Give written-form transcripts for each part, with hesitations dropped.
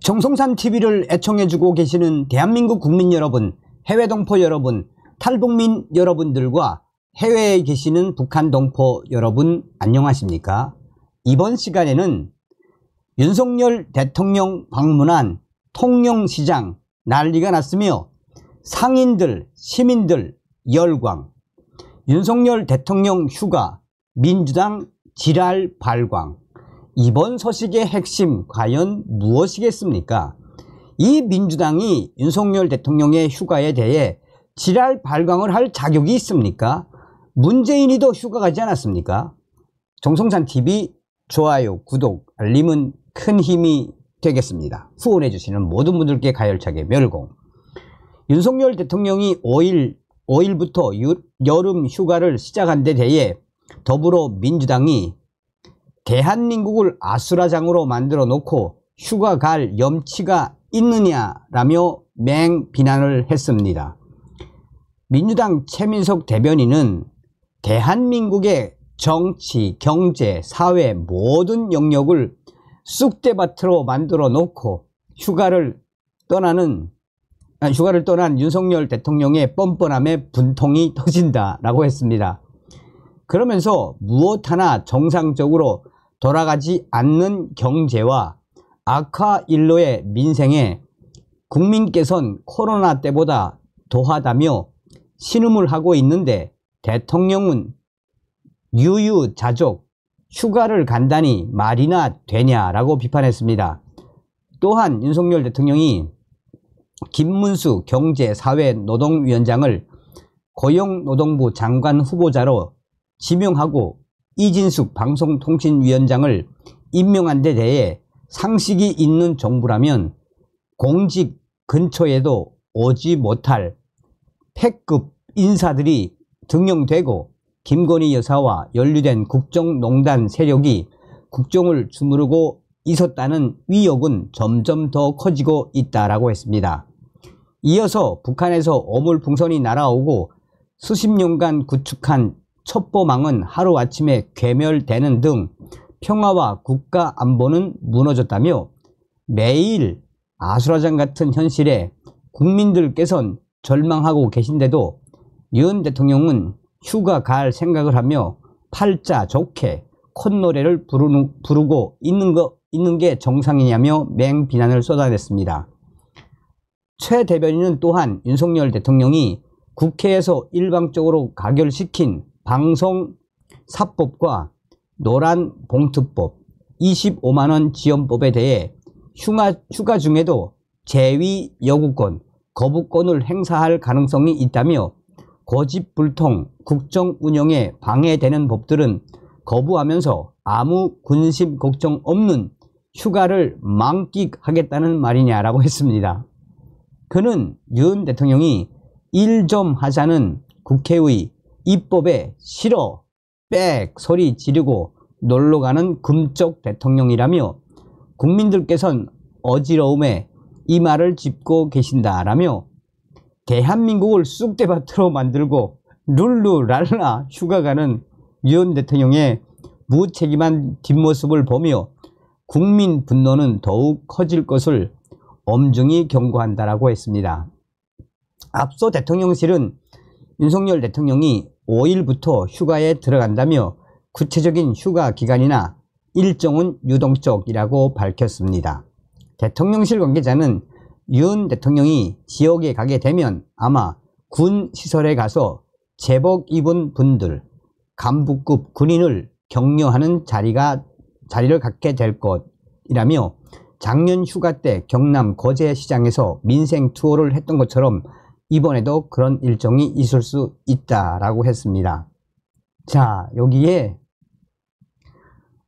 정성산 TV를 애청해주고 계시는 대한민국 국민 여러분, 해외 동포 여러분, 탈북민 여러분들과 해외에 계시는 북한 동포 여러분 안녕하십니까? 이번 시간에는 윤석열 대통령 방문한 통영시장 난리가 났으며 상인들, 시민들 열광, 윤석열 대통령 휴가, 민주당 지랄 발광. 이번 소식의 핵심 과연 무엇이겠습니까? 이 민주당이 윤석열 대통령의 휴가에 대해 지랄 발광을 할 자격이 있습니까? 문재인이도 휴가 가지 않았습니까? 정성산TV 좋아요, 구독, 알림은 큰 힘이 되겠습니다. 후원해 주시는 모든 분들께 가열차게 멸공. 윤석열 대통령이 5일부터 여름 휴가를 시작한 데 대해 더불어민주당이 대한민국을 아수라장으로 만들어 놓고 휴가 갈 염치가 있느냐라며 맹비난을 했습니다. 민주당 최민석 대변인은 대한민국의 정치, 경제, 사회 모든 영역을 쑥대밭으로 만들어 놓고 휴가를 떠난 윤석열 대통령의 뻔뻔함에 분통이 터진다라고 했습니다. 그러면서 무엇 하나 정상적으로 돌아가지 않는 경제와 악화일로의 민생에 국민께서는 코로나 때보다 더하다며 신음을 하고 있는데 대통령은 유유자족 휴가를 간다니 말이나 되냐라고 비판했습니다. 또한 윤석열 대통령이 김문수 경제사회노동위원장을 고용노동부 장관 후보자로 지명하고 이진숙 방송통신위원장을 임명한 데 대해 상식이 있는 정부라면 공직 근처에도 오지 못할 패급 인사들이 등용되고 김건희 여사와 연루된 국정농단 세력이 국정을 주무르고 있었다는 위협은 점점 더 커지고 있다라고 했습니다. 이어서 북한에서 어물풍선이 날아오고 수십 년간 구축한 첩보망은 하루아침에 괴멸되는 등 평화와 국가 안보는 무너졌다며 매일 아수라장 같은 현실에 국민들께선 절망하고 계신데도 윤 대통령은 휴가 갈 생각을 하며 팔자 좋게 콧노래를 부르고 있는 게 정상이냐며 맹비난을 쏟아냈습니다. 최 대변인은 또한 윤석열 대통령이 국회에서 일방적으로 가결시킨 방송사법과 노란봉투법, 25만원 지원법에 대해 휴가 중에도 재위 여구권, 거부권을 행사할 가능성이 있다며 고집불통 국정 운영에 방해되는 법들은 거부하면서 아무 군심 걱정 없는 휴가를 만끽하겠다는 말이냐라고 했습니다. 그는 윤 대통령이 일 좀 하자는 국회의 입법에 싫어 빽 소리 지르고 놀러가는 금쪽 대통령이라며 국민들께선 어지러움에 이 말을 짚고 계신다라며 대한민국을 쑥대밭으로 만들고 룰루랄라 휴가 가는 윤 대통령의 무책임한 뒷모습을 보며 국민 분노는 더욱 커질 것을 엄중히 경고한다라고 했습니다. 앞서 대통령실은 윤석열 대통령이 5일부터 휴가에 들어간다며 구체적인 휴가 기간이나 일정은 유동적이라고 밝혔습니다. 대통령실 관계자는 윤 대통령이 지역에 가게 되면 아마 군 시설에 가서 제복 입은 분들, 간부급 군인을 격려하는 자리를 갖게 될 것이라며 작년 휴가 때 경남 거제시장에서 민생 투어를 했던 것처럼 이번에도 그런 일정이 있을 수 있다라고 했습니다. 자, 여기에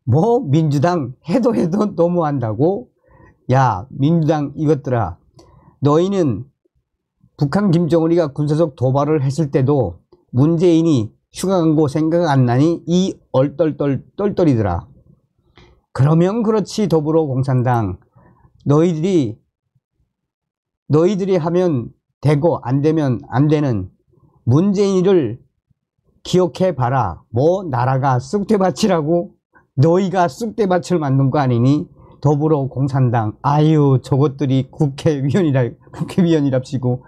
뭐 민주당 해도 너무한다고? 야, 민주당 이것들아, 너희는 북한 김정은이가 군사적 도발을 했을 때도 문재인이 휴가 간 거 생각 안 나니? 이 똘똘이더라. 그러면 그렇지, 더불어공산당. 너희들이 하면 되고 안 되면 안 되는 문재인이를 기억해 봐라. 뭐 나라가 쑥대밭이라고? 너희가 쑥대밭을 만든 거 아니니? 더불어 공산당, 아유, 저것들이 국회의원이랍시고.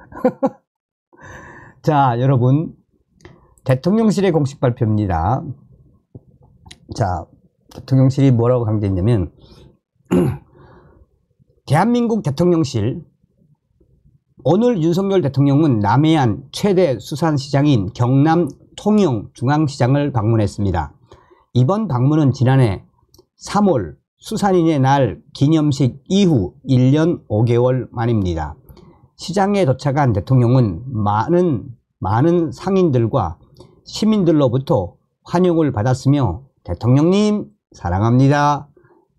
자, 여러분, 대통령실의 공식 발표입니다. 자, 대통령실이 뭐라고 강조했냐면, 대한민국 대통령실, 오늘 윤석열 대통령은 남해안 최대 수산시장인 경남 통영중앙시장을 방문했습니다. 이번 방문은 지난해 3월 수산인의 날 기념식 이후 1년 5개월 만입니다. 시장에 도착한 대통령은 많은 상인들과 시민들로부터 환영을 받았으며 대통령님 사랑합니다.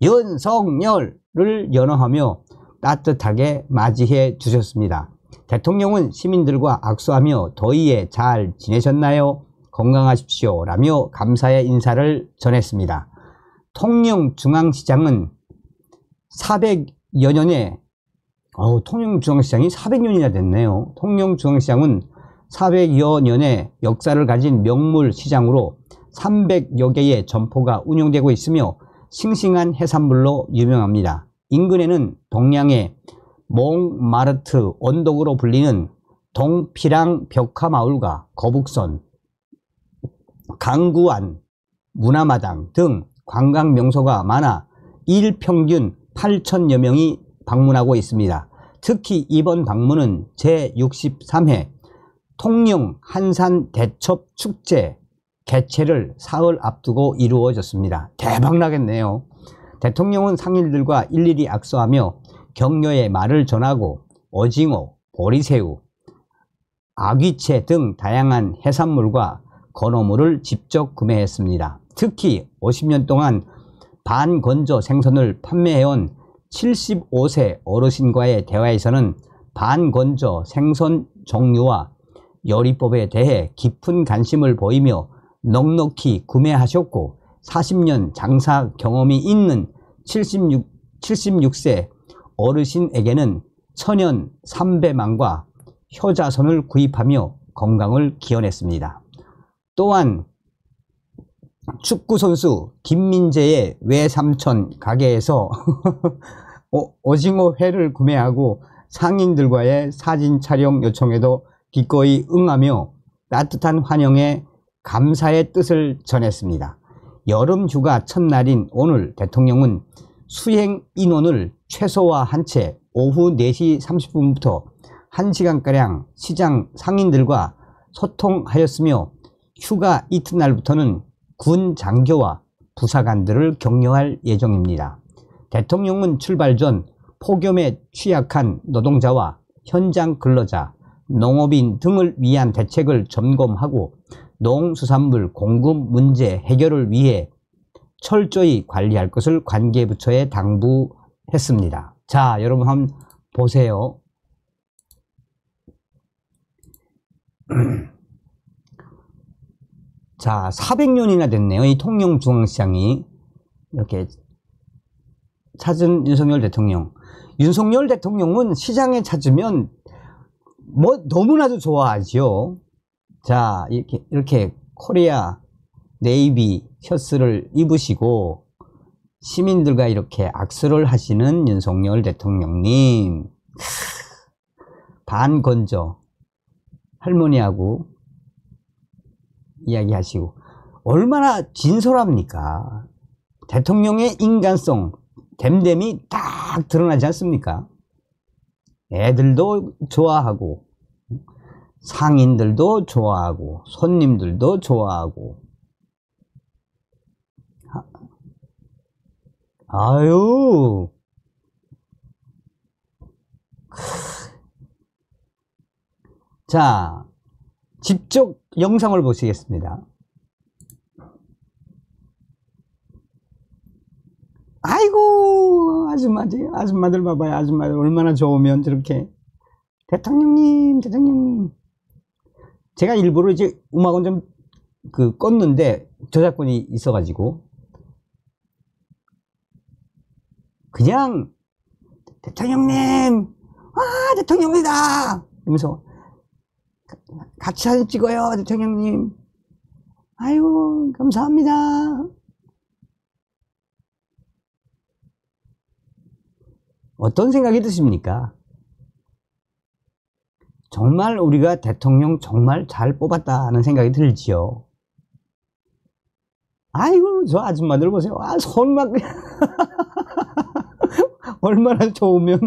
윤석열을 연호하며 따뜻하게 맞이해 주셨습니다. 대통령은 시민들과 악수하며 더위에 잘 지내셨나요? 건강하십시오 라며 감사의 인사를 전했습니다. 통영중앙시장은 400여 년에 통영중앙시장이 400년이나 됐네요. 통영중앙시장은 400여 년의 역사를 가진 명물 시장으로 300여 개의 점포가 운영되고 있으며 싱싱한 해산물로 유명합니다. 인근에는 동양의 몽마르트 언덕으로 불리는 동피랑 벽화마을과 거북선, 강구안, 문화마당 등 관광 명소가 많아 일 평균 8천여 명이 방문하고 있습니다. 특히 이번 방문은 제63회 통영 한산 대첩 축제 개최를 사흘 앞두고 이루어졌습니다. 대박 나겠네요. 대통령은 상인들과 일일이 악수하며 격려의 말을 전하고 오징어, 보리새우, 아귀채 등 다양한 해산물과 건어물을 직접 구매했습니다. 특히 50년 동안 반건조 생선을 판매해온 75세 어르신과의 대화에서는 반건조 생선 종류와 요리법에 대해 깊은 관심을 보이며 넉넉히 구매하셨고 40년 장사 경험이 있는 76세 어르신에게는 천연 삼배망과 효자손을 구입하며 건강을 기원했습니다. 또한 축구선수 김민재의 외삼촌 가게에서 오징어 회를 구매하고 상인들과의 사진 촬영 요청에도 기꺼이 응하며 따뜻한 환영에 감사의 뜻을 전했습니다. 여름휴가 첫날인 오늘 대통령은 수행 인원을 최소화한 채 오후 4시 30분부터 1시간가량 시장 상인들과 소통하였으며 휴가 이튿날부터는 군 장교와 부사관들을 격려할 예정입니다. 대통령은 출발 전 폭염에 취약한 노동자와 현장 근로자, 농업인 등을 위한 대책을 점검하고 농수산물 공급 문제 해결을 위해 철저히 관리할 것을 관계부처에 당부했습니다. 자, 여러분 한번 보세요. 자, 400년이나 됐네요. 이 통영중앙시장이 이렇게 찾은 윤석열 대통령. 윤석열 대통령은 시장에 찾으면 뭐 너무나도 좋아하죠. 자, 이렇게 코리아 네이비 셔츠를 입으시고 시민들과 이렇게 악수를 하시는 윤석열 대통령님. 반건조 할머니하고 이야기하시고 얼마나 진솔합니까? 대통령의 인간성 댐댐이 딱 드러나지 않습니까? 애들도 좋아하고 상인들도 좋아하고 손님들도 좋아하고 아유 자 직접 영상을 보시겠습니다. 아이고 아줌마들 봐봐요. 아줌마들 얼마나 좋으면 저렇게 대통령님 제가 일부러 이제 음악은 좀 껐는데 저작권이 있어가지고 그냥 대통령님 대통령이다 이러면서 같이 사진 찍어요 대통령님. 아이고 감사합니다. 어떤 생각이 드십니까? 정말 우리가 대통령 정말 잘 뽑았다 하는 생각이 들지요. 아이고, 저 아줌마들 보세요. 아, 손만 그냥 얼마나 좋으면.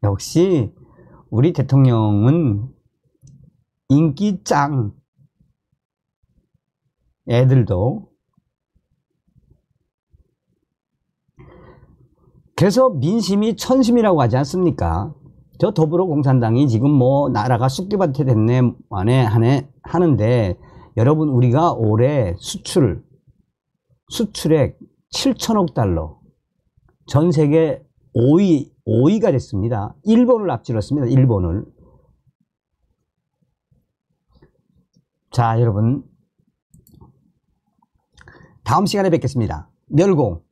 역시 우리 대통령은 인기 짱. 애들도. 그래서 민심이 천심이라고 하지 않습니까? 저 더불어공산당이 지금 뭐 나라가 쑥대밭이 됐네 만에 하는데, 여러분, 우리가 올해 수출액 7천억 달러, 전 세계 5위가 됐습니다. 일본을 앞질렀습니다. 일본을. 자, 여러분, 다음 시간에 뵙겠습니다. 멸공.